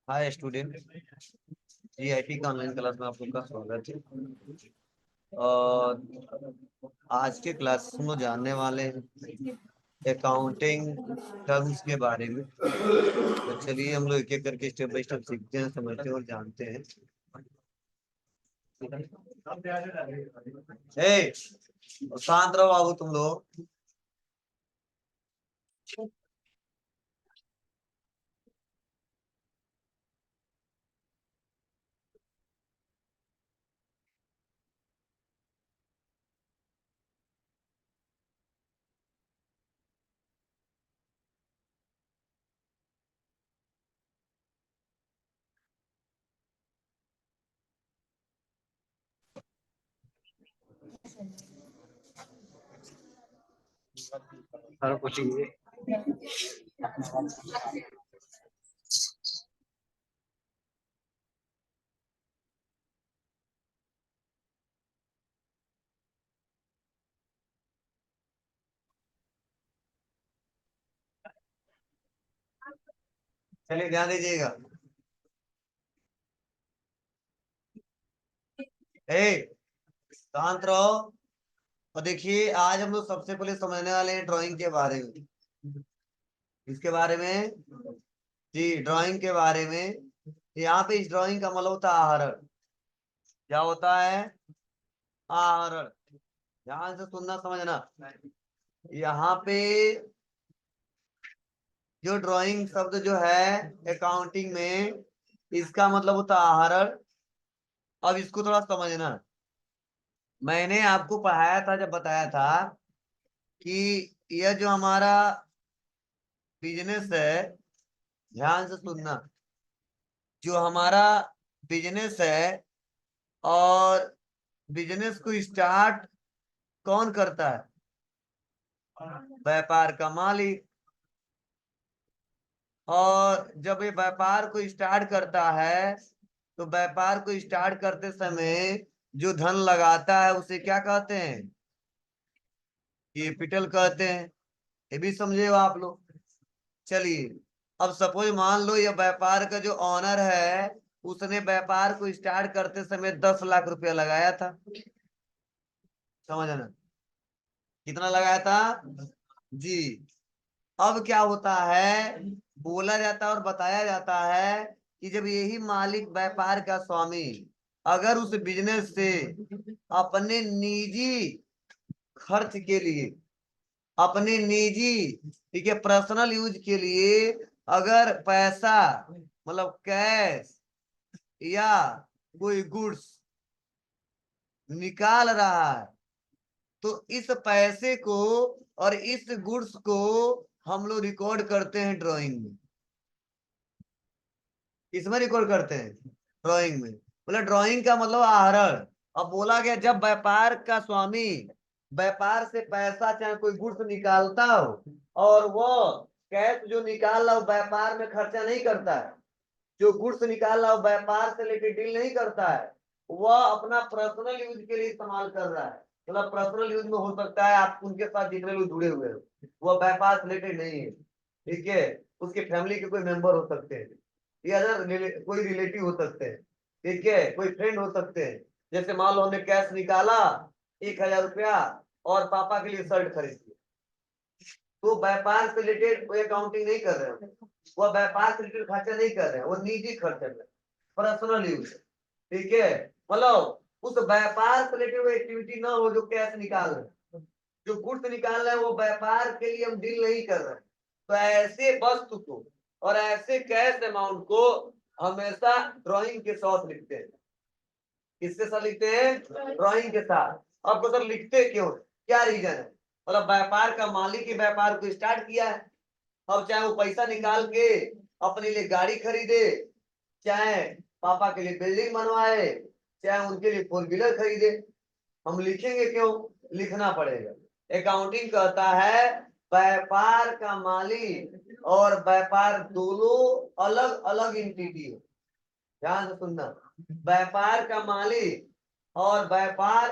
Hi student, GIT का online class में आप लोग का स्वागत है। और आज के क्लास में जानने वाले हैं अकाउंटिंग टर्म्स के बारे में। तो चलिए हम लोग एक एक करके स्टेप बाय स्टेप सीखते हैं, समझते हैं और जानते हैं। ए, शांत रहो बाबू तुम लोग। सर पूछिए। चलिए ध्यान दीजिएगा। ए, शांत रहो। और देखिए आज हम लोग सबसे पहले समझने वाले हैं ड्राइंग के बारे में। इसके बारे में जी, ड्राइंग के बारे में। यहाँ पे इस ड्राइंग का मतलब होता है आहरण। क्या होता है? आहरण। ध्यान से सुनना समझना। यहाँ पे जो ड्राइंग शब्द जो है अकाउंटिंग में, इसका मतलब होता है आहरण। अब इसको थोड़ा समझना। मैंने आपको पढ़ाया था, जब बताया था कि यह जो हमारा बिजनेस है, ध्यान से सुनना। जो हमारा बिजनेस है, और बिजनेस को स्टार्ट कौन करता है? व्यापार का मालिक। और जब ये व्यापार को स्टार्ट करता है, तो व्यापार को स्टार्ट करते समय जो धन लगाता है उसे क्या कहते हैं? कैपिटल कहते हैं। ये भी समझे हो आप लोग? चलिए, अब सपोज मान लो ये व्यापार का जो ऑनर है, उसने व्यापार को स्टार्ट करते समय 10 लाख रुपया लगाया था। समझना, कितना लगाया था? जी। अब क्या होता है, बोला जाता है और बताया जाता है कि जब यही मालिक, व्यापार का स्वामी, अगर उस बिजनेस से अपने निजी खर्च के लिए, अपने निजी, ठीक है, पर्सनल यूज के लिए अगर पैसा, मतलब कैश या कोई गुड्स निकाल रहा है, तो इस पैसे को और इस गुड्स को हम लोग रिकॉर्ड करते हैं ड्राइंग में। इसमें रिकॉर्ड करते हैं ड्राइंग में। मतलब ड्राइंग का मतलब आहरण। अब बोला गया जब व्यापार का स्वामी व्यापार से पैसा चाहे कोई गुड्स निकालता हो, और वो कैश जो निकाल रहा हो व्यापार में खर्चा नहीं करता है, जो गुड्स निकाल रहा हो व्यापार से लेकर डील नहीं करता है, वह अपना पर्सनल यूज के लिए इस्तेमाल कर रहा है। मतलब पर्सनल यूज में हो सकता है आप उनके साथ जितने लोग जुड़े हुए हो, वह व्यापार से रिलेटेड नहीं है, ठीक है, उसके फैमिली के कोई मेंबर हो सकते हैं, या अदर कोई रिलेटिव हो सकते हैं, ठीक है, कोई फ्रेंड हो सकते हैं। जैसे मान लो हमने कैश निकाला 1,000 रुपया और पापा के लिए शर्ट खरीद लिया, तो व्यापार से रिलेटेड कोई अकाउंटिंग नहीं कर रहे हो, वो व्यापार से रिलेटेड खर्चा नहीं कर रहे हैं, वो निजी खर्चा है, पर्सनल यूज। ठीक है, मतलब उस व्यापार से रिलेटेड वो एक्टिविटी ना हो जो कैश निकाल रहे हैं, जो गुड्स निकाल रहे हैं वो व्यापार के लिए हम डील नहीं कर रहे हैं। तो ऐसे वस्तु को और ऐसे कैश अमाउंट को हमेशा ड्राइंग के साथ लिखते हैं। किसके साथ लिखते हैं? ड्राइंग के साथ। आपको सर लिखते क्यों, क्या रीजन है? मतलब व्यापार का मालिक ही व्यापार को स्टार्ट किया है। अब चाहे वो पैसा निकाल के अपने लिए गाड़ी खरीदे, चाहे पापा के लिए बिल्डिंग बनवाए, चाहे उनके लिए 4 व्हीलर खरीदे, हम लिखेंगे क्यों? लिखना पड़ेगा। अकाउंटिंग कहता है व्यापार का मालिक और व्यापार दोनों अलग अलग एंटिटी है। ध्यान से सुनना। व्यापार का मालिक और व्यापार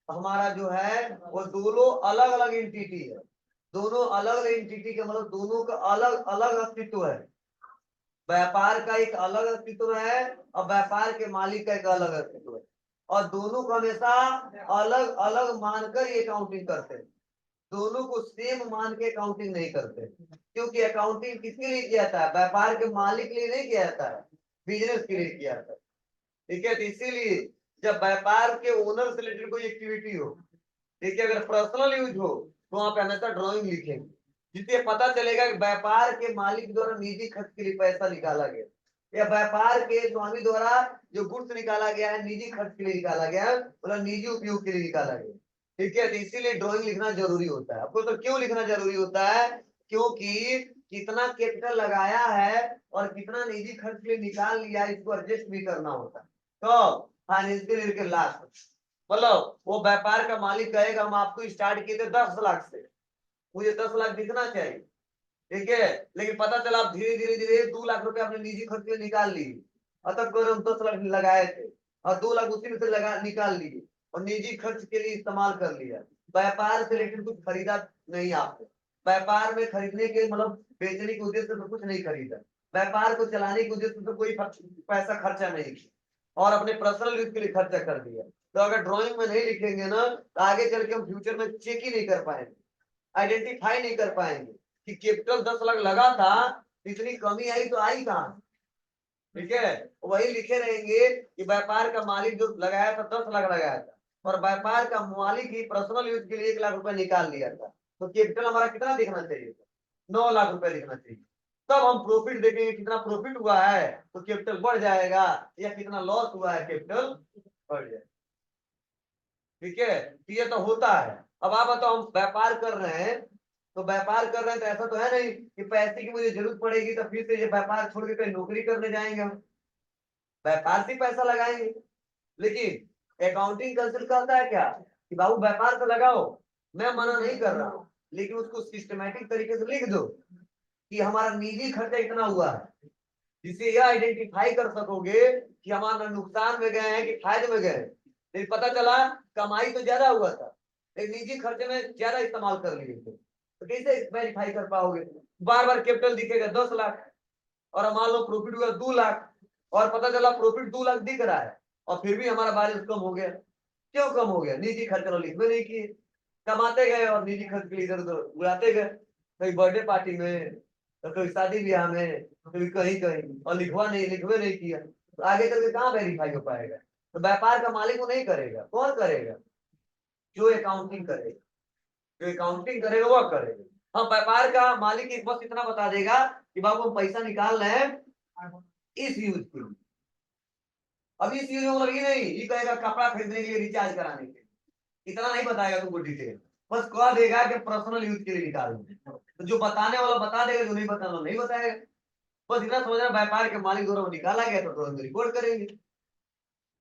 हमारा जो है वो दोनों अलग अलग एंटिटी है। दोनों अलग अलग एंटिटी का मतलब दोनों का अलग अलग अस्तित्व है। व्यापार का एक अलग अस्तित्व है और व्यापार के मालिक का एक अलग अस्तित्व है, और दोनों को हमेशा अलग अलग मानकर ये अकाउंटिंग करते हैं। दोनों को सेम मान के अकाउंटिंग नहीं करते, क्योंकि अकाउंटिंग किसके लिए किया जाता है? व्यापार के मालिक के लिए नहीं किया जाता है, बिजनेस के लिए किया जाता है। ठीक है, तो इसीलिए जब व्यापार के ओनर से रिलेटेड कोई एक्टिविटी हो, ठीक है, अगर पर्सनल यूज हो तो वहां पे हमेशा ड्राइंग लिखेंगे, जिससे पता चलेगा कि व्यापार के मालिक द्वारा निजी खर्च के लिए पैसा निकाला गया, या व्यापार के स्वामी द्वारा जो गुड्स निकाला गया है निजी खर्च के लिए निकाला गया है, मतलब निजी उपयोग के लिए निकाला गया। ठीक है, तो इसीलिए ड्राइंग लिखना जरूरी होता है। आपको तो क्यों लिखना जरूरी होता है? क्योंकि कितना कैपिटल लगाया है और कितना निजी खर्च के लिए निकाल लिया है, इसको एडजस्ट भी करना होता है। तो फाइनेंशियल ईयर के लास्ट, मतलब वो व्यापार का मालिक कहेगा हम आपको स्टार्ट किए थे 10 लाख से, मुझे 10 लाख दिखना चाहिए। ठीक है, लेकिन पता चला आप धीरे धीरे धीरे 2 लाख रुपए अपने निजी खर्च में निकाल लिए, अतः को हम 10 लाख लगाए थे और 2 लाख उसी में से लगा निकाल लिए और निजी खर्च के लिए इस्तेमाल कर लिया। व्यापार से रिलेटेड कुछ खरीदा नहीं आपने, व्यापार में खरीदने के मतलब बेचने के उद्देश्य से कुछ नहीं खरीदा, व्यापार को चलाने के उद्देश्य से कोई पैसा खर्चा नहीं किया और अपने पर्सनल यूज के लिए खर्चा कर दिया। तो अगर ड्राइंग में नहीं लिखेंगे ना तो आगे चल के हम फ्यूचर में चेक ही नहीं कर पाएंगे, आइडेंटिफाई नहीं कर पाएंगे कि कैपिटल 10 लाख लगा था, इतनी कमी आई तो आई कहां। ठीक है, वही लिखे रहेंगे कि व्यापार का मालिक जो लगाया था 10 लाख लगाया था और व्यापार का मालिक ही पर्सनल यूज के लिए 1 लाख रुपए निकाल लिया था, तो कैपिटल हमारा कितना दिखना चाहिए? 9 लाख रुपए दिखना चाहिए। तब हम प्रॉफिट देखेंगे कितना प्रॉफिट हुआ है तो कैपिटल बढ़ जाएगा, या कितना लॉस हुआ है कैपिटल बढ़ जाएगा। ठीक है, ये तो होता है। अब आप बताओ, हम व्यापार कर रहे हैं, तो व्यापार कर रहे हैं तो ऐसा तो है नहीं कि पैसे की मुझे जरूरत पड़ेगी तो फिर से ये व्यापार छोड़ के कहीं नौकरी करने जाएंगे, हम व्यापार से पैसा लगाएंगे। लेकिन अकाउंटिंग कंसल्ट कहता है क्या कि बाबू व्यापार तो लगाओ, मैं मना नहीं कर रहा हूँ, लेकिन उसको सिस्टमेटिक तरीके से लिख दो कि हमारा निजी खर्चा इतना हुआ है, जिससे यह आइडेंटिफाई कर सकोगे कि हमारा नुकसान में गए हैं कि फायदे में गए। लेकिन पता चला कमाई तो ज्यादा हुआ था लेकिन निजी खर्चे में ज्यादा इस्तेमाल कर लिए थे, तो कैसे वेरीफाई कर पाओगे? बार बार कैपिटल दिखेगा 10 लाख और मान लो प्रॉफिट हुआ 2 लाख, और पता चला प्रॉफिट 2 लाख दिख रहा है और फिर भी हमारा बैलेंस कम हो गया। क्यों कम हो गया? निजी खर्च तो लिखवे नहीं किए, कमाते गए और निजी खर्च के लिए इधर उधर उड़ाते गए, कहीं बर्थडे पार्टी में तो कभी शादी ब्याह में, कभी कहीं कहीं, और लिखवे नहीं किया, तो आगे चल के कहाँ वेरीफाई हो पाएगा? तो व्यापार का मालिक वो नहीं करेगा, कौन करेगा? जो अकाउंटिंग करेगा, जो अकाउंटिंग करेगा वो करेगा। हम व्यापार का मालिक एक बस इतना बता देगा कि बाबू हम पैसा निकाल रहे हैं इस यूज के लिए, अब इस यूज में मतलब ये नहीं ये कहेगा कपड़ा खरीदने के लिए, रिचार्ज कराने के लिए, इतना नहीं बताएगा तुमको डिटेल, बस कह देगा कि पर्सनल यूज के लिए निकाल, तो जो बताने वाला बता देगा, जो नहीं बताने वाला नहीं बताएगा। बस इतना समझना, व्यापार के मालिक द्वारा निकाला गया तो तुरंत रिपोर्ट करेंगे।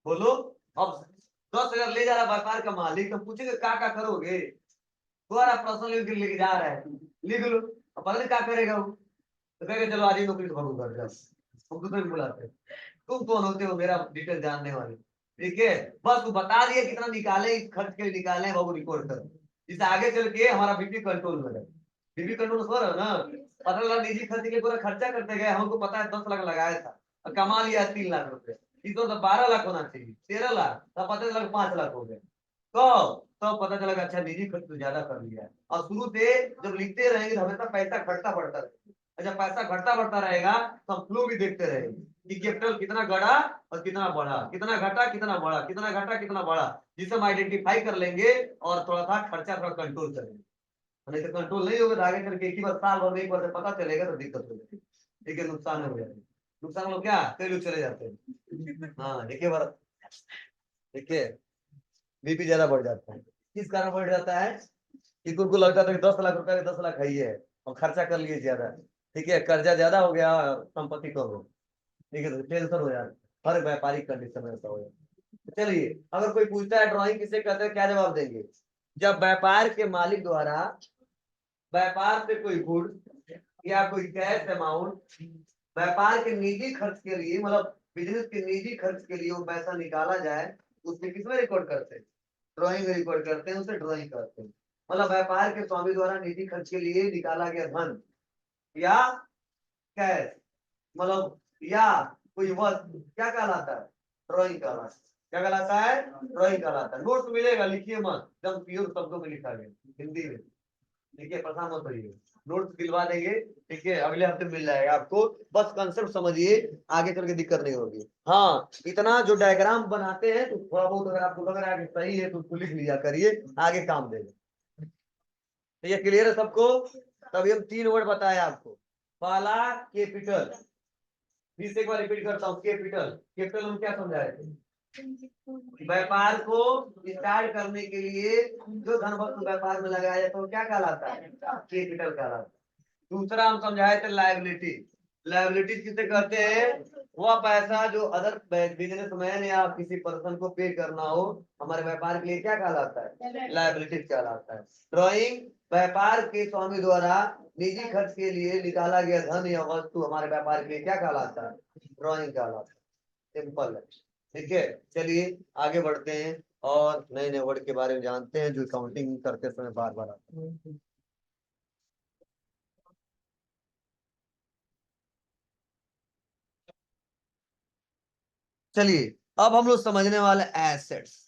बोलो, अब 10 हजार ले जा रहा व्यापार का मालिक, तो पूछेगा क्या करोगे? तुम्हारा पर्सनल यूज के लिए लेके जा रहा है, लिख लो। अब पता नहीं क्या करेगा वो, तो कहेगा चलो आज ही नौकरी से भागो घर जाओ, हम दूसरे को बुलाते हैं, तुम कौन होते हो मेरा डिटेल जानने वाले? ठीक है, बस वो बता दिया कितना निकाले, इस खर्च के लिए निकाले हैं, बाबू रिकॉर्ड करो, जिससे आगे चल के हमारा बीपी कंट्रोल में रहे। बीपी कंट्रोल हो रहा है ना, पता लगा निजी खर्च के लिए पूरा खर्चा करते गए, हमको पता है 10 लाख लगाया था और कमा लिया 3 लाख रुपए, इसको तो 12 लाख होना चाहिए, 13 लाख, तब पता चला 5 लाख हो गए। तो पता चला अच्छा निजी खर्च तो ज्यादा कर लिया है। और शुरू से जब लिखते रहेंगे तो हमेशा पैसा घटता बढ़ता रहेगा, अच्छा पैसा घटता बढ़ता रहेगा तो हम फ्लो भी देखते रहेंगे कि कैपिटल कितना घटा और कितना बढ़ा, कितना घटा कितना बढ़ा, कितना घटा कितना बढ़ा, जिसे हम आइडेंटिफाई कर लेंगे और थोड़ा सा खर्चा थोड़ा कंट्रोल करेंगे। नहीं तो कंट्रोल नहीं होगा तो आगे चल के एक ही बार साल भर में एक बार पता चलेगा तो दिक्कत हो जाएगी। ठीक है, नुकसान हो जाएगा। नुकसान लोग क्या कई लोग चले जाते हैं, हाँ देखिए बार, देखिए बीपी ज्यादा बढ़ जाता है। किस कारण बढ़ जाता है? कि उनको लगता था कि 10 लाख रुपए का 10 लाख है ही है और खर्चा कर लिए ज्यादा। ठीक है, कर्जा ज्यादा हो गया, संपत्ति कम हो, ठीक है, तो टेंशन हो जाता है, हर व्यापारिक कंडीशन में ऐसा हो जाता है। चलिए, अगर कोई पूछता है ड्राइंग किसे कहते हैं, क्या जवाब देंगे? जब व्यापार के मालिक द्वारा व्यापार से कोई गुड्स या कोई कैश अमाउंट व्यापार के निजी खर्च के लिए, मतलब बिजनेस के निजी खर्च के लिए वो पैसा निकाला जाए, उसमें किसमें रिकॉर्ड करते हैं? ड्राइंग में रिकॉर्ड करते हैं, उसे ड्राइंग करते हैं। मतलब व्यापार के स्वामी द्वारा निजी खर्च के लिए निकाला गया धन या कैश, मतलब या कोई वस्तु क्या कहलाता है? ड्राइंग कहलाता है। क्या कहलाता है? ड्राइंग कहलाता है। नोट्स मिलेगा, लिखिए मत, एकदम प्योर शब्दों में लिखा गया हिंदी में। ठीक है, परेशान मत होइए, नोट्स दिलवा देंगे। ठीक है, अगले हफ्ते मिल जाएगा आपको, बस कंसेप्ट समझिए, आगे चल के दिक्कत नहीं होगी। हाँ, इतना जो डायग्राम बनाते हैं तो थोड़ा बहुत अगर आपको लग रहा है कि सही है तो उसको लिख लिया करिए, आगे काम देगा। तो ये क्लियर है सबको? तभी हम 3 वर्ड बताए आपको। पहला कैपिटल, फिर से एक बार रिपीट करता हूँ, कैपिटल। कैपिटल हम क्या समझाए थे? व्यापार को स्टार्ट करने के लिए जो धन वस्तु व्यापार में लगाया जाता है वो क्या कहलाता है? कैपिटल कहलाता है। दूसरा हम समझाए थे लायबिलिटी। लायबिलिटी किसे कहते हैं? वह पैसा जो अदर बिजनेसमैन या किसी पर्सन को पे करना हो हमारे व्यापार के लिए क्या कहलाता है? लायबिलिटी कहलाता है। ड्राइंग व्यापार के स्वामी द्वारा निजी खर्च के लिए निकाला गया धन या वस्तु हमारे व्यापार के लिए क्या कहलाता है? ड्राइंग कहलाता है। सिंपल है। ठीक है, चलिए आगे बढ़ते हैं और नए नए वर्ड के बारे में जानते हैं जो काउंटिंग करते समय बार बार आते हैं। चलिए, अब हम लोग समझने वाले एसेट्स।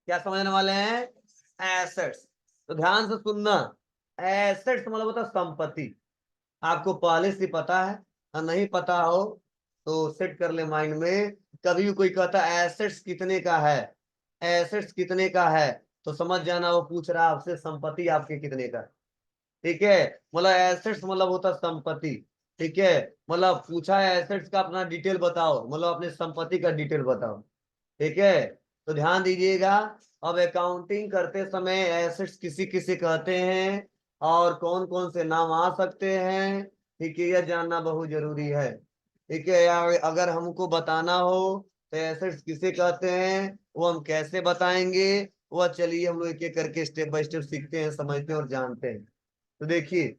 क्या समझने वाले हैं? एसेट्स। तो ध्यान से सुनना, एसेट्स मतलब होता है संपत्ति। आपको पहले से पता है, और नहीं पता हो तो सेट कर ले माइंड में। कभी भी कोई कहता है एसेट्स कितने का है, एसेट्स कितने का है, तो समझ जाना वो पूछ रहा है आपसे संपत्ति आपके कितने का। ठीक है, मतलब एसेट्स मतलब होता है संपत्ति। ठीक है, मतलब पूछा है एसेट्स का अपना डिटेल बताओ, मतलब अपने संपत्ति का डिटेल बताओ। ठीक है, तो ध्यान दीजिएगा। अब अकाउंटिंग करते समय एसेट्स किसी किसी कहते हैं और कौन कौन से नाम आ सकते हैं, ठीक है, यह जानना बहुत जरूरी है। ठीक है, या अगर हमको बताना हो तो एसेट्स किसे कहते हैं, वो हम कैसे बताएंगे, वह चलिए हम लोग एक एक करके स्टेप बाय स्टेप सीखते हैं, समझते हैं और जानते हैं। तो देखिए,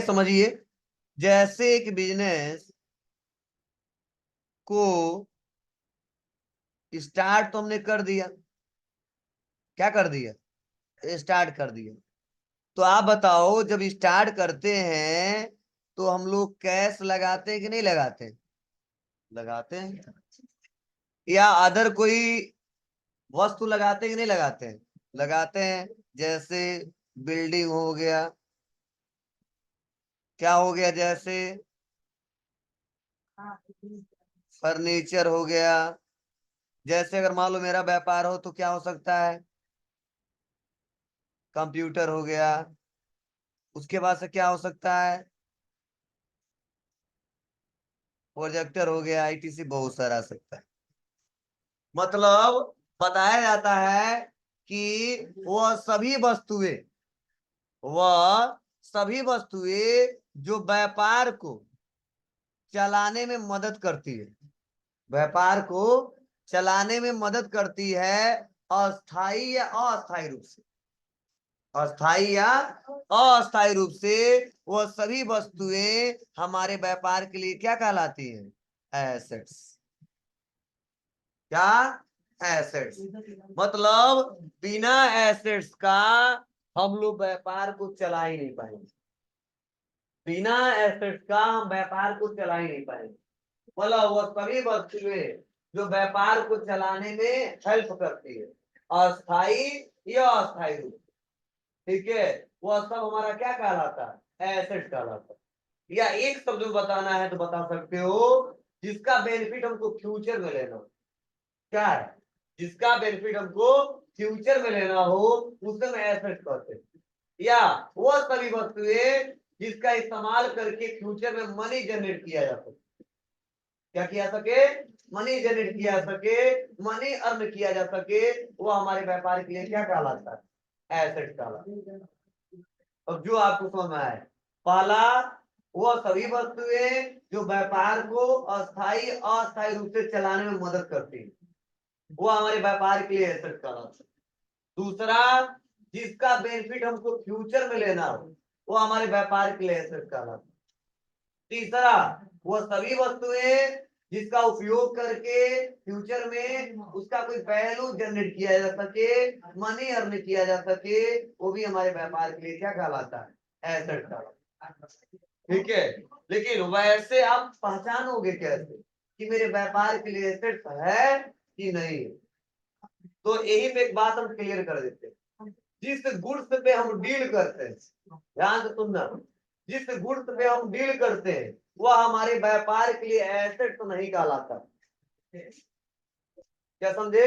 समझिए, जैसे एक बिजनेस को स्टार्ट तो हमने कर दिया, क्या कर दिया? स्टार्ट कर दिया। तो आप बताओ, जब स्टार्ट करते हैं तो हम लोग कैश लगाते हैं कि नहीं लगाते हैं? लगाते हैं। या अदर कोई वस्तु लगाते हैं कि नहीं लगाते हैं? लगाते हैं। जैसे बिल्डिंग हो गया, क्या हो गया, जैसे फर्नीचर हो गया। जैसे अगर मान लो मेरा व्यापार हो तो क्या हो सकता है? कंप्यूटर हो गया। उसके बाद से क्या हो सकता है? प्रोजेक्टर हो गया, आईटीसी, बहुत सारा आ सकता है। मतलब बताया जाता है कि वह सभी वस्तुएं जो व्यापार को चलाने में मदद करती है, व्यापार को चलाने में मदद करती है, अस्थाई या अस्थाई रूप से, अस्थाई या अस्थाई रूप से, वह सभी वस्तुएं हमारे व्यापार के लिए क्या कहलाती हैं? एसेट्स। क्या? एसेट्स। मतलब बिना एसेट्स का हम लोग व्यापार को चला ही नहीं पाएंगे। बिना एसेट्स का हम व्यापार को चला ही नहीं पाएंगे। मतलब वो सभी वस्तुएं जो व्यापार को चलाने में हेल्प करती है, अस्थाई या अस्थाई रूप। ठीक है, वह सब हमारा क्या कहलाता है? एसेट कहलाता है। या एक शब्द में बताना है तो बता सकते हो, जिसका बेनिफिट हमको फ्यूचर में लेना हो। क्या है? जिसका बेनिफिट हमको फ्यूचर में लेना हो उसे हम एसेट कहते हैं। या वह सभी वस्तुएं जिसका इस्तेमाल करके फ्यूचर में मनी जनरेट किया जा सके। क्या किया सके? मनी जनरेट किया सके, मनी अर्न किया जा सके, वो हमारे व्यापार के लिए क्या कहलाता है? एसेट कहलाता है। अब जो आपको समझ में आए, पहला, वह सभी वस्तुएं जो व्यापार को अस्थाई अस्थाई रूप से चलाने में मदद करती है, वो हमारे व्यापार के लिए एसेट कहलाता है। दूसरा, जिसका बेनिफिट हमको फ्यूचर में लेना हो, वो हमारे व्यापार के लिए एसेट कहलाता है। तीसरा, वो सभी वस्तुएं जिसका उपयोग करके फ्यूचर में उसका कोई वैल्यू जनरेट किया जा सके, मनी अर्न किया जा सके, वो भी हमारे व्यापार के लिए क्या कहलाता है, एसेट कहलाता है। ठीक है, लेकिन वैसे आप पहचानोगे कैसे कि मेरे व्यापार के लिए एसेट है कि नहीं? तो यही पे एक बात हम क्लियर कर देते हैं। जिस गुड्स पे हम डील करते हैं, ध्यान से सुनना, जिस गुड्स पे हम डील करते हैं वह हमारे व्यापार के लिए एसेट तो नहीं कहलाता। क्या समझे?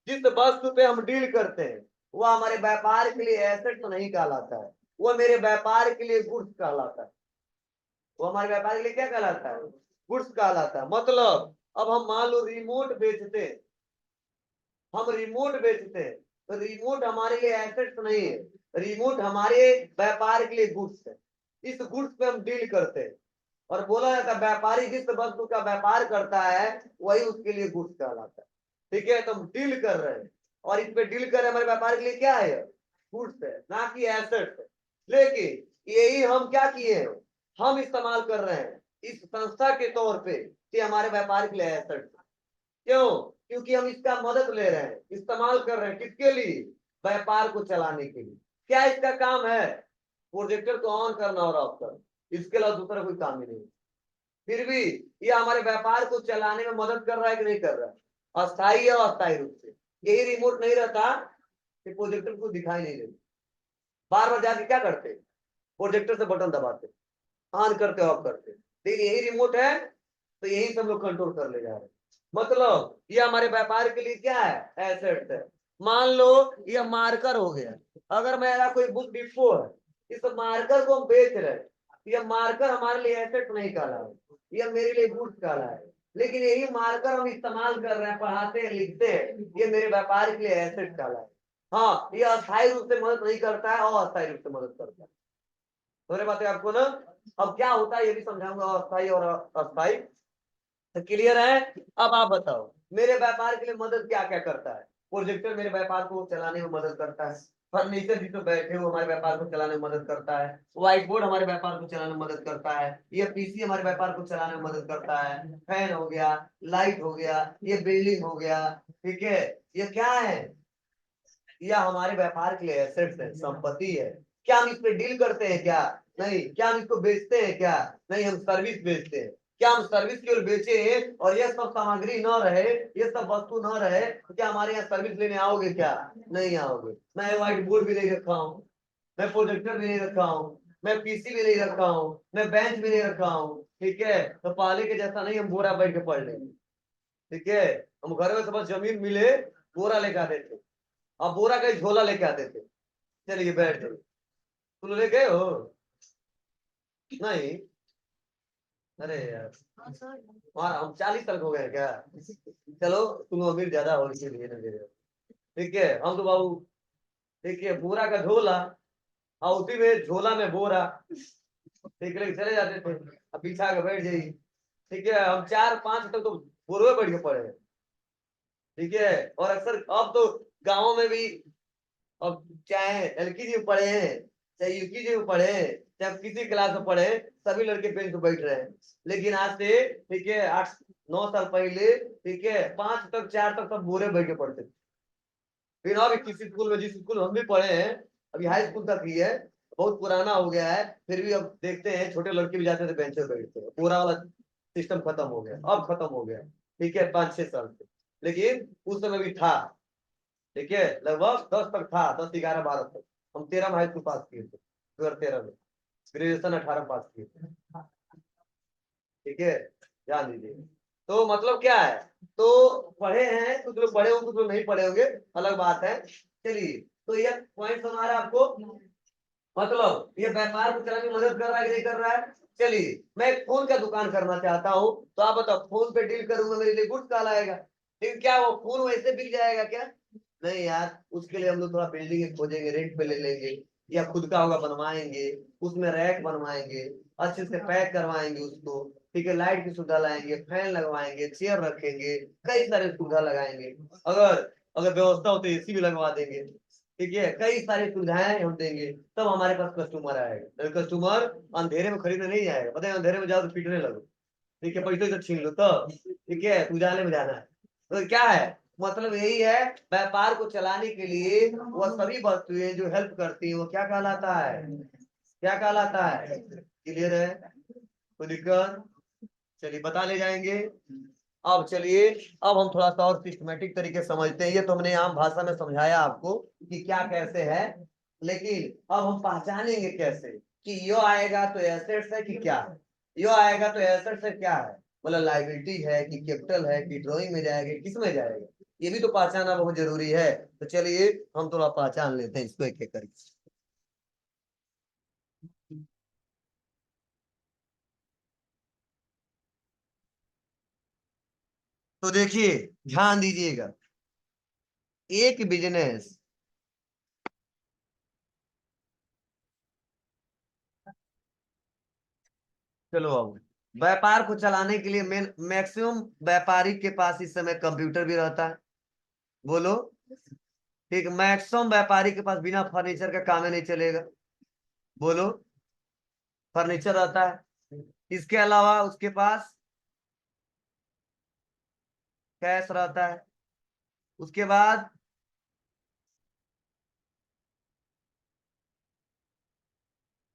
जिस वस्तु पे हम डील करते हैं वह हमारे व्यापार के लिए एसेट तो नहीं कहलाता है, वह मेरे व्यापार के लिए गुड्स कहलाता है। वो हमारे व्यापार के लिए क्या कहलाता है, गुड्स कहलाता है। मतलब अब हम मान लो रिमोट बेचते हैं, हम रिमोट बेचते हैं, तो रिमोट हमारे लिए एसेट नहीं है, रिमोट हमारे व्यापार के लिए गुड्स है। इस गुड्स पे हम डील करते हैं, और बोला जाता है व्यापारी जिस वस्तु का व्यापार करता है वही उसके लिए गुड्स कहलाता है। ठीक है, तो हम डील कर रहे हैं, और इस पे डील कर रहे हैं, हमारे व्यापार के लिए क्या है, गुड्स है, ना कि एसेट है। लेकिन यही हम क्या किए हैं, हम इस्तेमाल कर रहे हैं इस संस्था के तौर पे कि हमारे व्यापार के लिए एसेट। क्यों? क्योंकि हम इसका मदद ले रहे हैं, इस्तेमाल कर रहे हैं, किसके लिए, व्यापार को चलाने के लिए। क्या इसका काम है, प्रोजेक्टर को ऑन करना और ऑफ करना, इसके अलावा दूसरा कोई काम ही नहीं। फिर भी ये हमारे व्यापार को चलाने में मदद कर रहा है कि नहीं कर रहा है, अस्थायी और अस्थायी रूप से। यही रिमोट नहीं रहता कि प्रोजेक्टर को दिखाई नहीं देता, बार बार जाके क्या करते, प्रोजेक्टर से बटन दबाते, ऑन करते ऑफ करते। लेकिन यही रिमोट है तो यही सब लोग कंट्रोल कर ले जा रहे हैं। मतलब ये हमारे व्यापार के लिए क्या है, एसेट है। मान लो ये मार्कर हो गया, अगर मेरा कोई बुक डिपो है, इस मार्कर को हम बेच रहे हैं, ये मार्कर हमारे लिए एसेट नहीं कहला है, ये मेरे लिए गुड्स कहला है। लेकिन यही मार्कर हम इस्तेमाल कर रहे हैं, पढ़ाते हैं, लिखते हैं, ये मेरे व्यापार के लिए एसेट कहला है। हाँ, ये अस्थायी रूप से मदद नहीं करता है और अस्थायी रूप से मदद करता है। दोनों बातें आपको ना, अब क्या होता है ये भी समझाऊंगा, अस्थायी और अस्थायी। तो क्लियर है? अब आप बताओ मेरे व्यापार के लिए मदद क्या क्या करता है। प्रोजेक्टर मेरे व्यापार को चलाने में मदद करता है, फर्नीचर जिस पे बैठे हो हमारे व्यापार को चलाने में मदद करता है, व्हाइट बोर्ड हमारे व्यापार को चलाने में मदद करता है, ये पीसी हमारे व्यापार को चलाने में मदद करता है, फैन हो गया, लाइट हो गया, ये बिल्डिंग हो गया। ठीक है, ये क्या है, यह हमारे व्यापार के लिए एसेट्स है, संपत्ति है। क्या हम इस पे डील करते हैं क्या? नहीं। क्या हम इसको बेचते हैं क्या? नहीं, हम सर्विस बेचते हैं। क्या हम सर्विस केवल बेचे और यह सब सामग्री न रहे, ये सब वस्तु न रहे, तो क्या हमारे यहाँ सर्विस लेने आओगे क्या? नहीं आओगे। मैं व्हाइट बोर्ड भी नहीं रखा हूँ, मैं प्रोजेक्टर भी नहीं रखा हूँ, मैं पीसी भी नहीं रखा हूँ, मैं बेंच भी नहीं रखा हूँ। ठीक है, तो पहले के जैसा नहीं हम बोरा बैठ के पढ़ लेंगे। ठीक है, हम घर में सब जमीन मिले बोरा लेके आते थे, अब बोरा का झोला लेके आते थे, चलिए बैठ जाइए। तुम ले गए हो? नहीं? अरे यार, वहाँ हम 40 साल के हो गए क्या? चलो, तुम अमीर ज्यादा हो इसीलिए ना दे रहे हो। ठीक है, हम तो बाबू, ठीक है, बोरा का झोला, और उसी में झोला में बोरा, ठीक है, चले जाते थे, अब बिछा के बैठ जाइए। ठीक है, हम 4-5 तक तो बोरवे बैठ के पड़े हैं। ठीक है, और अक्सर अब तो गाँव में भी, अब चाहे एलकेजी में पढ़े हैं, चाहे यूकेजी में पढ़े हैं, चाहे किसी क्लास में पढ़े, सभी लड़के बेंच पे बैठ रहे हैं। लेकिन आज से, ठीक है, 8-9 साल पहले, ठीक है, 5 तक 4 तक सब बोरे बैठ के पढ़ते थे। फिर अब किसी स्कूल में, जिस स्कूल हम भी पढ़े हैं, अभी हाई स्कूल तक ही है, बहुत पुराना हो गया है, फिर भी अब देखते हैं छोटे लड़के भी जाते थे बेंच पे बैठते हैं। पूरा वाला सिस्टम खत्म हो गया, अब खत्म हो गया। ठीक है, 5-6 साल से, लेकिन उस समय भी था। ठीक है, लगभग 10 तक था, 10, 11, 12 तक। हम 13 में हाई स्कूल पास किए थे, 2013 में, ग्रेजुएशन 18 पास किए थे। ठीक है, ध्यान दीजिए। तो मतलब क्या है, तो पढ़े हैं, कुछ लोग पढ़े होंगे, कुछ लोग नहीं पढ़े होंगे, अलग बात है। चलिए, तो ये पॉइंट हमारा आपको, मतलब ये व्यापार को चलाने में मदद कर रहा है कि नहीं कर रहा है। चलिए, मैं एक फोन का दुकान करना चाहता हूँ, तो आप बताओ, फोन पे डील करूंगा, मेरे लिए गुड्स कॉल आएगा। लेकिन क्या वो फोन वैसे बिक जाएगा क्या? नहीं यार, उसके लिए हम लोग थोड़ा बिल्डिंग खोजेंगे, रेंट पे ले लेंगे, या खुद का होगा बनवाएंगे, उसमें रैक बनवाएंगे, अच्छे से पैक करवाएंगे उसको। ठीक है, लाइट की सुविधा लाएंगे, फैन लगवाएंगे, चेयर रखेंगे, कई सारे सुविधा लगाएंगे। अगर अगर व्यवस्था हो तो एसी भी लगवा देंगे। ठीक है, कई सारी सुविधाएं हम देंगे, तब हमारे पास कस्टमर आएगा। कस्टमर अंधेरे में खरीदने नहीं आएगा, पता है अंधेरे में जाओ तो पीटने लगो, ठीक है, पैसे तो छीन लो तो, ठीक है, उजाले में जाना है। तो क्या है, मतलब यही है, व्यापार को चलाने के लिए वह सभी वस्तुएं जो हेल्प करती हैं वो क्या कहलाता है, क्या कहलाता है। क्लियर है, कोई दिक्कत? चलिए बता ले जाएंगे। अब चलिए, अब हम थोड़ा सा और सिस्टमेटिक तरीके से समझते हैं। ये तो हमने आम भाषा में समझाया आपको कि क्या कैसे है, लेकिन अब हम पहचानेंगे कैसे कि यो आएगा तो एसेट्स है कि क्या है, यो आएगा तो एसेट्स है क्या है, मतलब लाइबिलिटी है कि कैपिटल है कि ड्राइंग में जाएगा, किस में जाएगा, ये भी तो पहचानना बहुत जरूरी है। तो चलिए हम थोड़ा पहचान लेते हैं इसको एक एक करके। तो देखिए, ध्यान दीजिएगा, एक बिजनेस, चलो अब व्यापार को चलाने के लिए मैक्सिमम व्यापारी के पास इस समय कंप्यूटर भी रहता है, बोलो, ठीक, मैक्सिमम व्यापारी के पास बिना फर्नीचर का काम ही नहीं चलेगा, बोलो, फर्नीचर रहता है। इसके अलावा उसके पास कैश रहता है, उसके बाद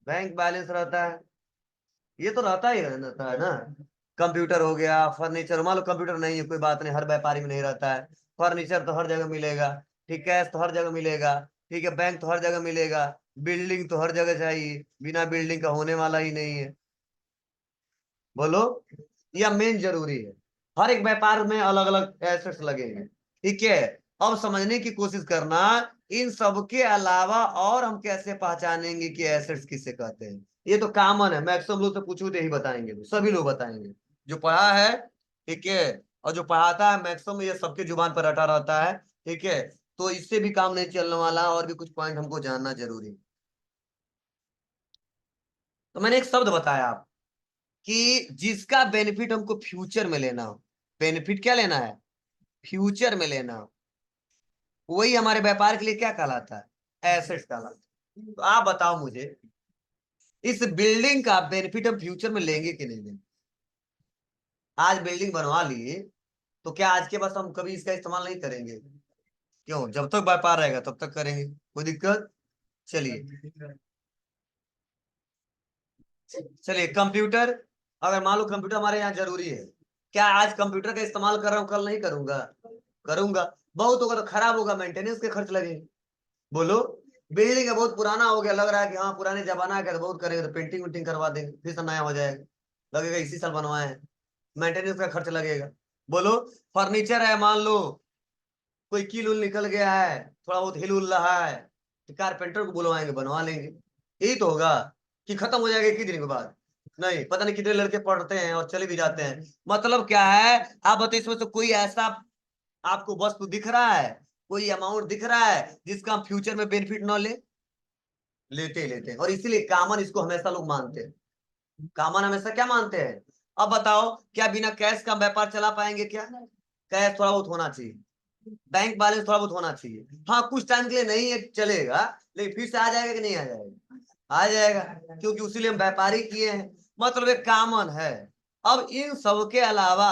बैंक बैलेंस रहता है, ये तो रहता ही रहता है ना। कंप्यूटर हो गया, फर्नीचर, मान लो कंप्यूटर नहीं है कोई बात नहीं, हर व्यापारी में नहीं रहता है, फर्नीचर तो हर जगह मिलेगा, ठीक, कैश तो हर जगह मिलेगा, ठीक है, बैंक तो हर जगह मिलेगा, बिल्डिंग तो हर जगह चाहिए, बिना बिल्डिंग का होने वाला ही नहीं है, बोलो, यह मेन जरूरी है। हर एक व्यापार में अलग अलग एसेट्स लगेंगे, ठीक है। अब समझने की कोशिश करना, इन सब के अलावा और हम कैसे पहचानेंगे कि एसेट्स किसे कहते हैं। ये तो कॉमन है, मैक्सिमम लोग से पूछो तो यही बताएंगे, सभी लोग बताएंगे जो पढ़ा है, ठीक है, और जो पढ़ाता है मैक्सिमम ये सबके जुबान पर रटा रहता है, ठीक है। तो इससे भी काम नहीं चलने वाला, और भी कुछ पॉइंट हमको जानना जरूरी है। तो मैंने एक शब्द बताया आप कि जिसका बेनिफिट हमको फ्यूचर में लेना हो, बेनिफिट क्या लेना है, फ्यूचर में लेना हो, वही हमारे व्यापार के लिए क्या कहलाता है, एसेट्स कहलाता है। तो आप बताओ मुझे, इस बिल्डिंग का बेनिफिट हम फ्यूचर में लेंगे कि नहीं लेंगे। आज बिल्डिंग बनवा लिए, तो क्या आज के बाद हम कभी इसका इस्तेमाल नहीं करेंगे, क्यों, जब तक व्यापार रहेगा तब तक करेंगे, कोई दिक्कत। चलिए, चलिए कंप्यूटर, अगर मान लो कंप्यूटर हमारे यहाँ जरूरी है, क्या आज कंप्यूटर का इस्तेमाल कर रहा हूँ कल नहीं करूंगा, करूंगा, बहुत होगा तो खराब होगा, मेंटेनेंस के खर्च लगेंगे, बोलो, बिल्डिंग है बहुत पुराना हो गया, लग रहा है कि हाँ पुराने जमाना का, तो बहुत करेंगे तो पेंटिंग वेंटिंग करवा देंगे, फिर से नया हो जाएगा, लगेगा इसी साल बनवाए हैं, मेंटेनेंस का खर्च लगेगा, बोलो। फर्नीचर है, मान लो कोई कील उल निकल गया है, थोड़ा बहुत हिल उल रहा है, तो कारपेंटर को बुलवाएंगे बनवा लेंगे, यही तो होगा, कि खत्म हो जाएगा एक ही दिन के बाद, नहीं, पता नहीं कितने लड़के पढ़ते हैं और चले भी जाते हैं। मतलब क्या है, आप बताइए, इसमें से कोई ऐसा आपको वस्तु दिख रहा है, कोई अमाउंट दिख रहा है जिसका हम फ्यूचर में बेनिफिट न ले, लेते ही लेते हैं, और इसीलिए कामन इसको हमेशा लोग मानते हैं, कामन हमेशा क्या मानते हैं। अब बताओ, क्या बिना कैश का व्यापार चला पाएंगे क्या, कैश थोड़ा बहुत होना चाहिए, बैंक बैलेंस थोड़ा बहुत होना चाहिए, हाँ कुछ टाइम के लिए नहीं है चलेगा, लेकिन फिर से आ जाएगा कि नहीं आ जाएगा, आ जाएगा, क्योंकि उसी लिए हम व्यापारी किए हैं, मतलब एक कामन है। अब इन सब के अलावा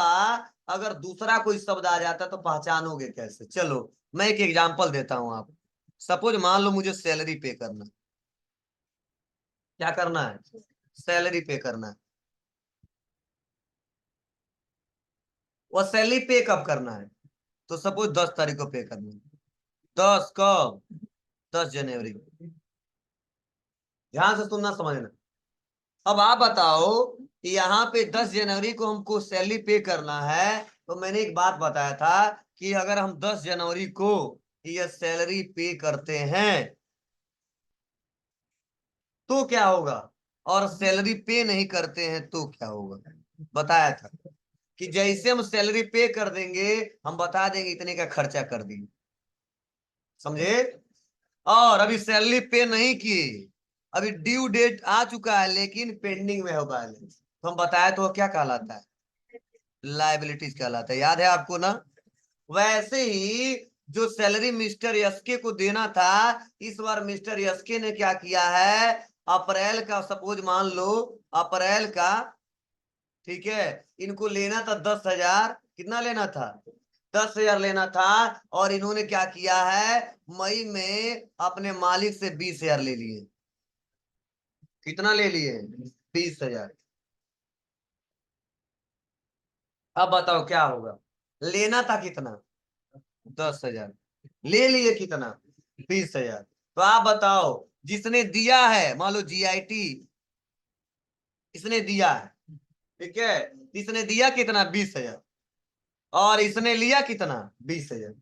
अगर दूसरा कोई शब्द आ जाता तो पहचानोगे कैसे, चलो मैं एक एग्जांपल देता हूं आप, सपोज मान लो मुझे सैलरी पे करना, क्या करना है, सैलरी पे करना है, वो सैलरी पे कब करना है, तो सपोज 10 तारीख को पे करना है, 10 कब, 10 जनवरी, ध्यान से सुनना समझना। अब आप बताओ कि यहाँ पे 10 जनवरी को हमको सैलरी पे करना है, तो मैंने एक बात बताया था कि अगर हम 10 जनवरी को ये सैलरी पे करते हैं तो क्या होगा, और सैलरी पे नहीं करते हैं तो क्या होगा, बताया था कि जैसे हम सैलरी पे कर देंगे, हम बता देंगे इतने का खर्चा कर दिए, समझे, और अभी सैलरी पे नहीं की, अभी ड्यू डेट आ चुका है लेकिन पेंडिंग में है बैलेंस, तो हम बताया तो वो क्या कहलाता है, लाइबिलिटीज कहलाता है, याद है आपको ना। वैसे ही जो सैलरी मिस्टर यस्के को देना था, इस बार मिस्टर यस्के ने क्या किया है, अप्रैल का, सपोज मान लो अप्रैल का, ठीक है, इनको लेना था 10,000, कितना लेना था, 10,000 लेना था, और इन्होंने क्या किया है, मई में अपने मालिक से 20,000 ले लिए। कितना ले लिए, 20,000। अब बताओ क्या होगा, लेना था कितना, 10,000, ले लिए कितना, 20,000। तो आप बताओ, जिसने दिया है, मान लो GIT, इसने दिया है, ठीक है, इसने दिया कितना, 20,000, और इसने लिया कितना, 20,000।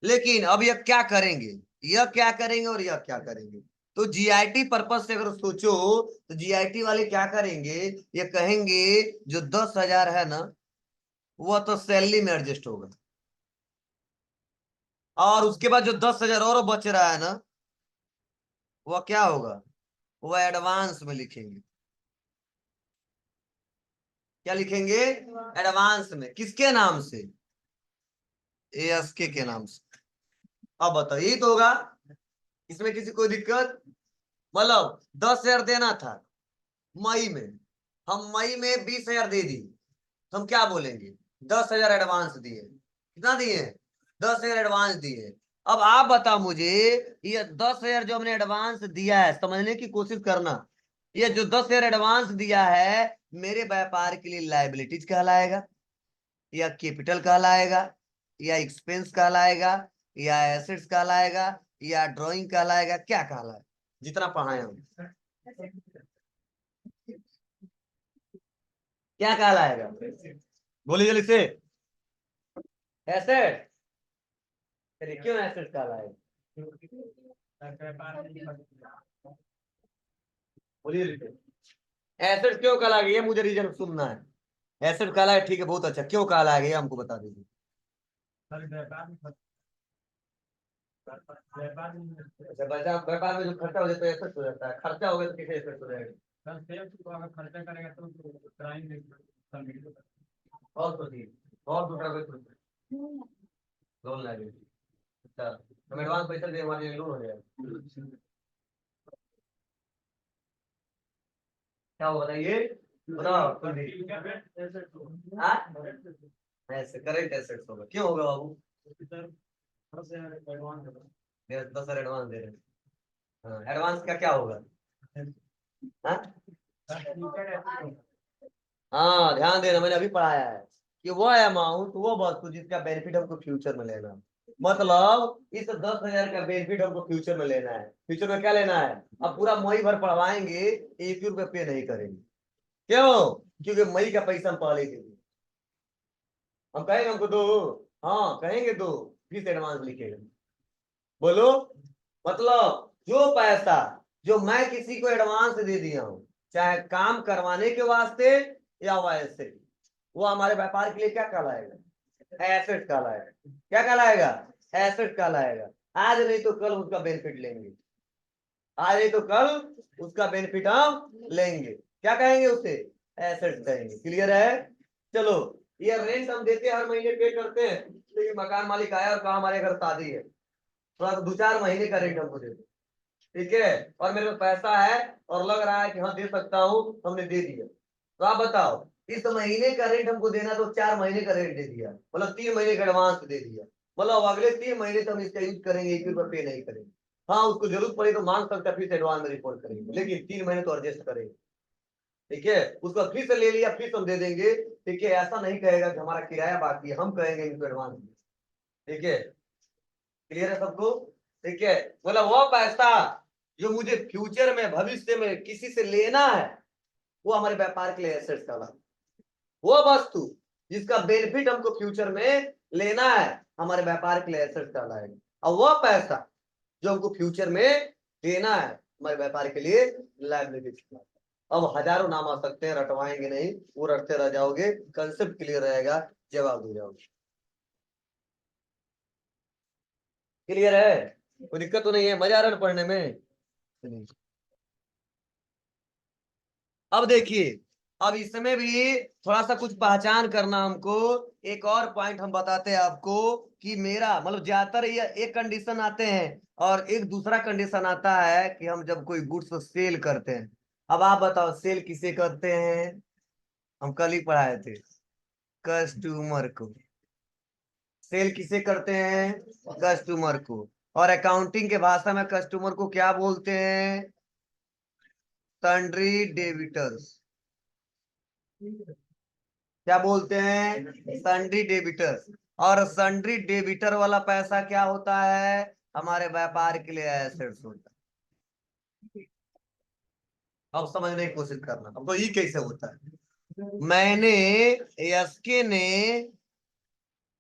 लेकिन अब यह क्या करेंगे, यह क्या करेंगे और यह क्या करेंगे। तो GIT पर्पज से अगर सोचो, तो GIT वाले क्या करेंगे, ये कहेंगे जो 10,000 है ना, वह तो सैलरी में एडजस्ट होगा, और उसके बाद जो 10,000 और बच रहा है ना, वह क्या होगा, वह एडवांस में लिखेंगे। क्या लिखेंगे, एडवांस में, किसके नाम से, ASK के नाम से। अब बताओ, यही तो होगा, इसमें किसी कोई दिक्कत, मतलब 10,000 देना था मई में, हम मई में 20,000 दे दी, तो हम क्या बोलेंगे, 10,000 एडवांस दिए। कितना दिए, 10,000 एडवांस दिए। अब आप बताओ मुझे, ये 10,000 जो हमने एडवांस दिया है, समझने की कोशिश करना, ये जो 10,000 एडवांस दिया है, मेरे व्यापार के लिए लाइबिलिटीज कहलाएगा, या कैपिटल कहलाएगा, या एक्सपेंस कहलाएगा, या एसेट्स कहलाएगा, या ड्राइंग कहलाएगा, क्या कहलाएगा, जितना पढ़ाए हम, क्या कहलाएगा, बोलिए जल्दी से, एसेट। चलिए, क्यों एसेट कहलाएगा, बोलिए, एसेट क्यों कहलाएगा, ये मुझे रीजन सुनना है। एसेट कहलाएगा, ठीक है, बहुत अच्छा, क्यों कहलाएगा ये हमको बता दीजिए। अच्छा, व्यापार में जो खर्चा हो जाता है एसेट हो जाता है, खर्चा हो गया तो किसे एसेट हो जाएगा, खर्चा करेगा तो और तो ठीक, और दूसरा कोई लोन लाएंगे, अच्छा, हम एडवांस पैसा दे, हमारे लिए लोन हो जाएगा, क्या हो बताइए, बताओ हाँ? ऐसे करेक्ट एसेट्स होगा, क्यों होगा बाबू, 10,000 एडवांस दे रहे हैं, हाँ, एडवांस का क्या होगा, हाँ, हाँ ध्यान देना, मैंने अभी पढ़ाया है कि वो अमाउंट, वो वस्तु जिसका बेनिफिट हमको फ्यूचर में लेना है। मतलब इस 10,000 का बेनिफिट हमको फ्यूचर में लेना है, फ्यूचर में क्या लेना है, अब पूरा मई भर पढ़वाएंगे, 1 रुपये पे नहीं करेंगे, क्यों, क्योंकि मई का पैसा हम पहले दे देंगे, हम कहेंगे हमको दो, हाँ कहेंगे दो, फीस एडवांस लिखेगा, बोलो, मतलब जो पैसा जो मैं किसी को एडवांस दे दिया हूं, चाहे काम करवाने के वास्ते या वैसे, वो हमारे व्यापार के लिए क्या कहलाएगा, एसेट कहलाएगा, क्या कहलाएगा, एसेट कहलाएगा। आज नहीं तो कल उसका बेनिफिट लेंगे, आज नहीं तो कल उसका बेनिफिट हम लेंगे, क्या कहेंगे उसे, एसेट कहेंगे, क्लियर है। चलो, ये रेंट हम देते हैं, हर महीने पे करते हैं, लेकिन मकान मालिक आया और कहा हमारे घर शादी है, थोड़ा 2-4 महीने का रेंट हमको दे दो, ठीक है, और मेरे पास पैसा है और लग रहा है कि हाँ दे सकता हूँ, हमने दे दिया, तो आप बताओ, इस महीने का रेंट हमको देना, तो 4 महीने का रेंट दे दिया, मतलब 3 महीने का एडवांस दे दिया, मतलब अगले 3 महीने तो हम इसका यूज करेंगे, 1 रुपया पे नहीं करेंगे, हाँ उसको जरूरत पड़ी तो मांग सकता है, फिर से एडवांस में रिपोर्ट करेंगे, लेकिन 3 महीने तो एडजस्ट करेंगे, ठीक है, उसको फिर से ले लिया, फिर से हम दे देंगे, ठीक है, ऐसा नहीं कहेगा कि हमारा किराया बाकी है, हम कहेंगे इनको एडवांस, ठीक है, क्लियर है सबको, ठीक है, मतलब वो पैसा जो मुझे फ्यूचर में, भविष्य में किसी से लेना है, वो हमारे व्यापार के लिए एसेट्स का, वो वस्तु जिसका बेनिफिट हमको फ्यूचर में लेना है, हमारे व्यापार के लिए एसेट्स कहलाएगा, और वो पैसा जो हमको फ्यूचर में देना है, हमारे व्यापार के लिए लायबिलिटी। अब हजारों नाम आ सकते हैं, रटवाएंगे नहीं, वो रटते रह जाओगे, कंसेप्ट क्लियर रहेगा, जवाब दे जाओगे, क्लियर है, कोई दिक्कत तो नहीं है, मजा आ रहा है पढ़ने में। अब देखिए, अब इसमें भी थोड़ा सा कुछ पहचान करना हमको। एक और पॉइंट हम बताते हैं आपको कि मेरा मतलब ज्यादातर ये एक कंडीशन आते हैं और एक दूसरा कंडीशन आता है कि हम जब कोई गुड्स सेल करते हैं। अब आप बताओ सेल किसे करते हैं? हम कल ही पढ़ाए थे, कस्टमर को। सेल किसे करते हैं? कस्टमर को। और अकाउंटिंग के भाषा में कस्टमर को क्या बोलते हैं? Sundry debtors. क्या बोलते हैं? Sundry debtors. और सन्ड्री डेबिटर वाला पैसा क्या होता है? हमारे व्यापार के लिए एसेट्स होता है। अब समझने की कोशिश करना, अब तो ये कैसे होता है। मैंने एसके ने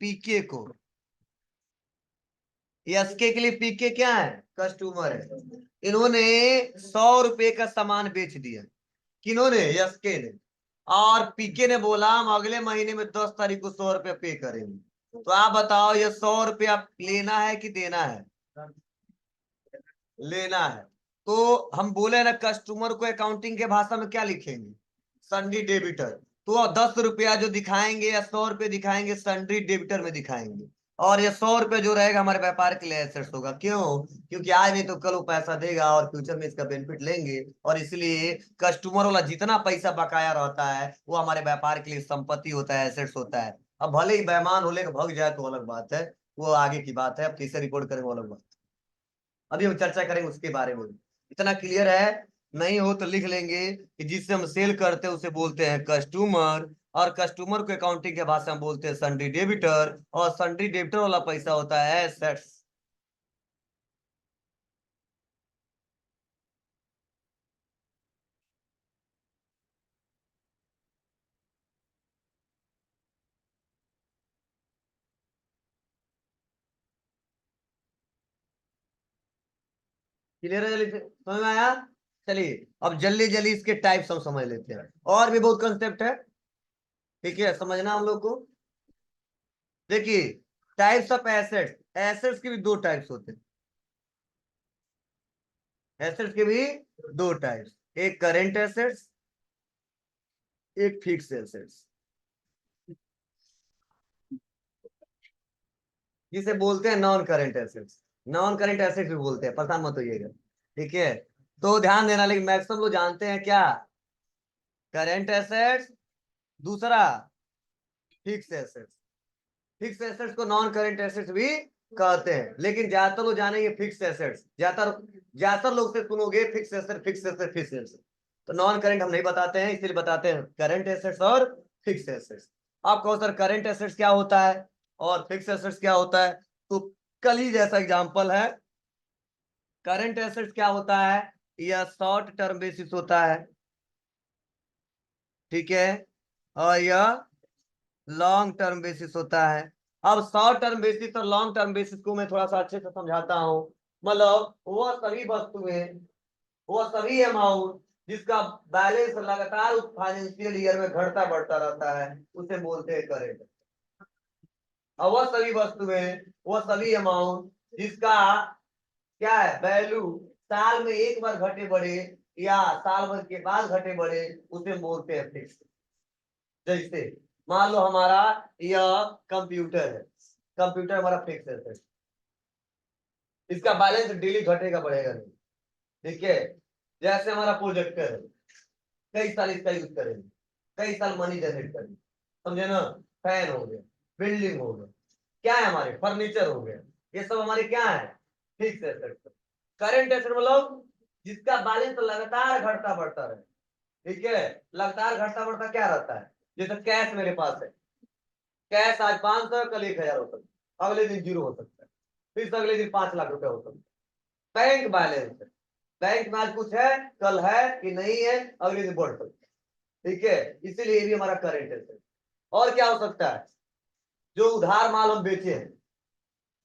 पीके को, एसके के लिए पीके क्या है? कस्टमर है। इन्होंने 100 रुपए का सामान बेच दिया। किन्होंने? एसके ने। और पीके ने बोला हम अगले महीने में 10 तारीख को 100 रुपया पे करेंगे। तो आप बताओ ये 100 रुपया लेना है कि देना है? लेना है। तो हम बोले ना कस्टमर को अकाउंटिंग के भाषा में क्या लिखेंगे? Sundry debtor. तो 10 रुपया जो दिखाएंगे या 100 रुपये दिखाएंगे सन्ड्री डेबिटर में दिखाएंगे। और ये 100 रुपये जो रहेगा हमारे व्यापार के लिए एसेट्स होगा। क्यों? क्योंकि आज नहीं तो कल वो पैसा देगा और फ्यूचर में इसका बेनिफिट लेंगे। और इसलिए कस्टमर वाला जितना पैसा बकाया रहता है वो हमारे व्यापार के लिए संपत्ति होता है, एसेट्स होता है। अब भले ही बेईमान हो लेकर भग जाए तो अलग बात है, वो आगे की बात है। अब कैसे रिपोर्ट करें वो अलग बात। अभी हम चर्चा करेंगे उसके बारे में। इतना क्लियर है? नहीं हो तो लिख लेंगे कि जिससे हम सेल करते हैं उसे बोलते हैं कस्टमर। और कस्टमर को अकाउंटिंग के भाषा में बोलते हैं सन्ड्री डेबिटर। और सन्ड्री डेबिटर वाला पैसा होता है एसेट्स। क्लियर है? जल्दी से समझ में आया? चलिए अब जल्दी जल्दी इसके टाइप्स हम समझ लेते हैं। और भी बहुत कंसेप्ट है, ठीक है, समझना हम लोग को। देखिए टाइप्स ऑफ एसेट्स, एसेट्स के भी दो टाइप्स होते हैं। एसेट्स के भी दो टाइप्स, एक करेंट एसेट्स, एक फिक्स एसेट्स। जिसे बोलते हैं non current assets. Non current assets भी बोलते हैं, पता मत होइएगा, ठीक है। तो ध्यान देना, लेकिन मैक्सिमम लोग जानते हैं क्या? करेंट एसेट्स, दूसरा फिक्स एसेट्स। फिक्स एसेट्स को नॉन करेंट एसेट्स भी कहते हैं, लेकिन ज्यादातर लोग जानेंगे फिक्स एसेट्स। ज्यादातर ज्यादातर लोग से सुनोगे fix asset, fix asset, fix asset. तो नॉन करेंट हम नहीं बताते हैं, इसलिए बताते हैं करेंट एसेट्स और फिक्स एसेट्स। आप कहो सर करेंट एसेट्स क्या होता है और फिक्स एसेट्स क्या होता है? तो कल ही जैसा एग्जांपल है। करंट एसेट्स क्या होता है? यह शॉर्ट टर्म बेसिस होता है, ठीक है। और यह लॉन्ग टर्म बेसिस होता है। अब शॉर्ट टर्म बेसिस और लॉन्ग टर्म बेसिस को मैं थोड़ा सा अच्छे से समझाता हूँ। मतलब वह सभी वस्तुएं, वह सभी अमाउंट जिसका बैलेंस लगातार उस फाइनेंशियल ईयर में घटता बढ़ता रहता है उसे बोलते हैं करेंट। और वह सभी वस्तुएं, वह सभी अमाउंट जिसका क्या है वैल्यू साल में एक बार घटे बढ़े या साल भर के बाद घटे बढ़े उसे बोलते हैं फिक्स। जैसे मान लो हमारा यह कंप्यूटर है, कंप्यूटर हमारा फिक्स है, इसका बैलेंस डेली घटेगा बढ़ेगा नहीं, ठीक है। जैसे हमारा प्रोजेक्टर है, कई साल इसका यूज करेंगे, कई साल मनी जनरेट करेंगे, समझे ना। फैन हो गया, बिल्डिंग हो गया, क्या है हमारे फर्नीचर हो गया, ये सब हमारे क्या है? Fix asset. करंट एसेट मतलब जिसका बैलेंस लगातार घटता बढ़ता रहे, ठीक है। लगातार घटता बढ़ता क्या रहता है? जैसे कैश मेरे पास है, कैश आज 500, कल 1,000 हो सकता है, अगले दिन 0 हो सकता है, फिर अगले दिन 5 लाख रुपया हो सकता है। बैंक बैलेंस है, बैंक में आज कुछ है, कल है कि नहीं है, अगले दिन बढ़ सकता है, ठीक है। इसीलिए ये भी हमारा करेंट एसेट। और क्या हो सकता है? जो उधार माल हम बेचे हैं,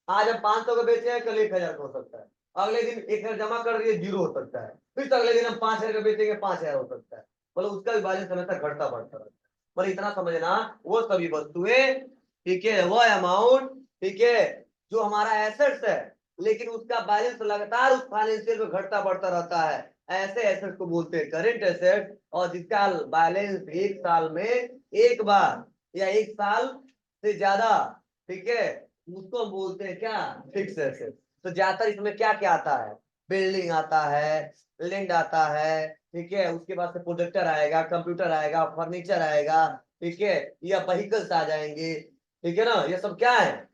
आज हम 500 का बेचे हैं, कल 1,000 का हो सकता है, अगले दिन 1,000 जमा कर दिए 0 हो सकता है, फिर अगले दिन हम 5,000 का बेचेंगे 5,000 हो सकता है। मतलब उसका भी बैलेंस हमेशा घटता बढ़ता रहता है। पर इतना समझना, वो सभी वस्तुएं, ठीक है, वो अमाउंट, ठीक है, जो हमारा एसेट्स है लेकिन उसका बैलेंस लगातार उस फाइनेंशियल में घटता बढ़ता रहता है, ऐसे एसेट को बोलते हैं करंट एसेट, और जिसका बैलेंस एक साल में एक बार या एक साल से ज्यादा, ठीक है, उसको हम बोलते हैं क्या, फिक्स एसेट। तो ज्यादातर इसमें क्या क्या आता है, बिल्डिंग आता है, लैंड आता है, ठीक है, उसके बाद से प्रोजेक्टर आएगा, कंप्यूटर आएगा, फर्नीचर आएगा, ठीक है, या व्हीकल्स आ जाएंगे, ठीक है ना, ये सब क्या है,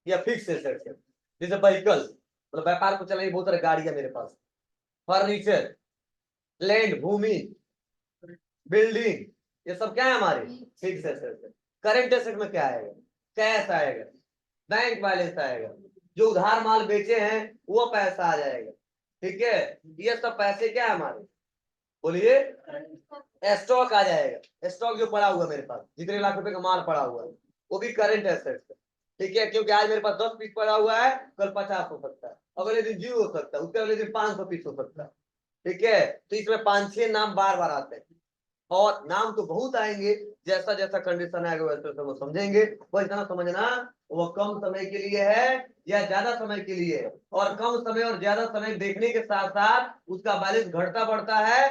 या फिक्स एसेट है। जैसे व्हीकल मतलब व्यापार को चलाने बहुत सारी गाड़ी है मेरे पास, फर्नीचर, लैंड भूमि, बिल्डिंग, ये सब क्या है हमारे फिक्स एसेट। करंट एसेट में क्या आएगा, कैश आएगा, बैंक बैलेंस आएगा, जो उधार माल बेचे हैं वो पैसा आ जाएगा, ठीक है, ये सब पैसे क्या है हमारे, बोलिए, स्टॉक आ जाएगा, स्टॉक जो पड़ा हुआ है मेरे पास, जितने लाख रुपए का माल पड़ा हुआ है वो भी करंट एसेट है, ठीक है, क्योंकि आज मेरे पास 10 पीस पड़ा हुआ है, कल 50 हो सकता है, अगले दिन 0 हो सकता है, उसके अगले दिन 500 पीस हो सकता है, ठीक है। तो इसमें 5-6 नाम बार बार आते हैं, और नाम तो बहुत आएंगे, जैसा जैसा कंडीशन आएगा वैसे वैसे वो समझेंगे। वो इतना समझना, वो कम समय के लिए है या ज्यादा समय के लिए है, और कम समय और ज्यादा समय देखने के साथ साथ उसका बैलेंस घटता बढ़ता है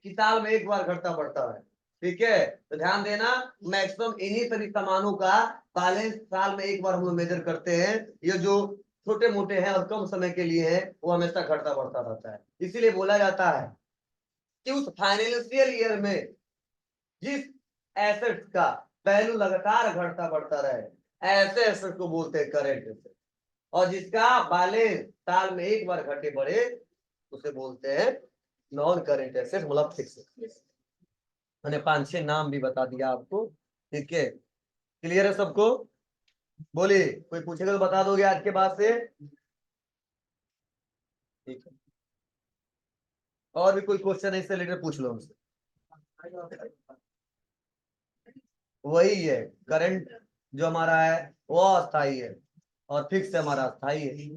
कि साल में एक बार घटता बढ़ता है, ठीक है। तो ध्यान देना, मैक्सिमम इन्हीं सभी सामानों का बैलेंस साल में एक बार हम लोग मेजर करते हैं। ये जो छोटे मोटे हैं और कम समय के लिए है वो हमेशा घटता बढ़ता रहता है। इसीलिए बोला जाता है कि उस फाइनेंशियल ईयर में जिस एसेट्स का वैल्यू लगातार घटता बढ़ता रहे, ऐसे एसेट को बोलते हैं करेंट एसेट, और जिसका बैलेंस साल में एक बार घटे बढ़े उसे बोलते हैं नॉन करेंट एसेट, मतलब फिक्स। मैंने 5-6 नाम भी बता दिया आपको, ठीक है, क्लियर है सबको। बोलिए, कोई पूछेगा तो बता दोगे आज के बाद से, ठीक है। और भी कोई क्वेश्चन है इससे रिलेटेड पूछ लो हमसे। वही है, करंट जो हमारा है वो अस्थाई है और फिक्स हमारा अस्थाई है।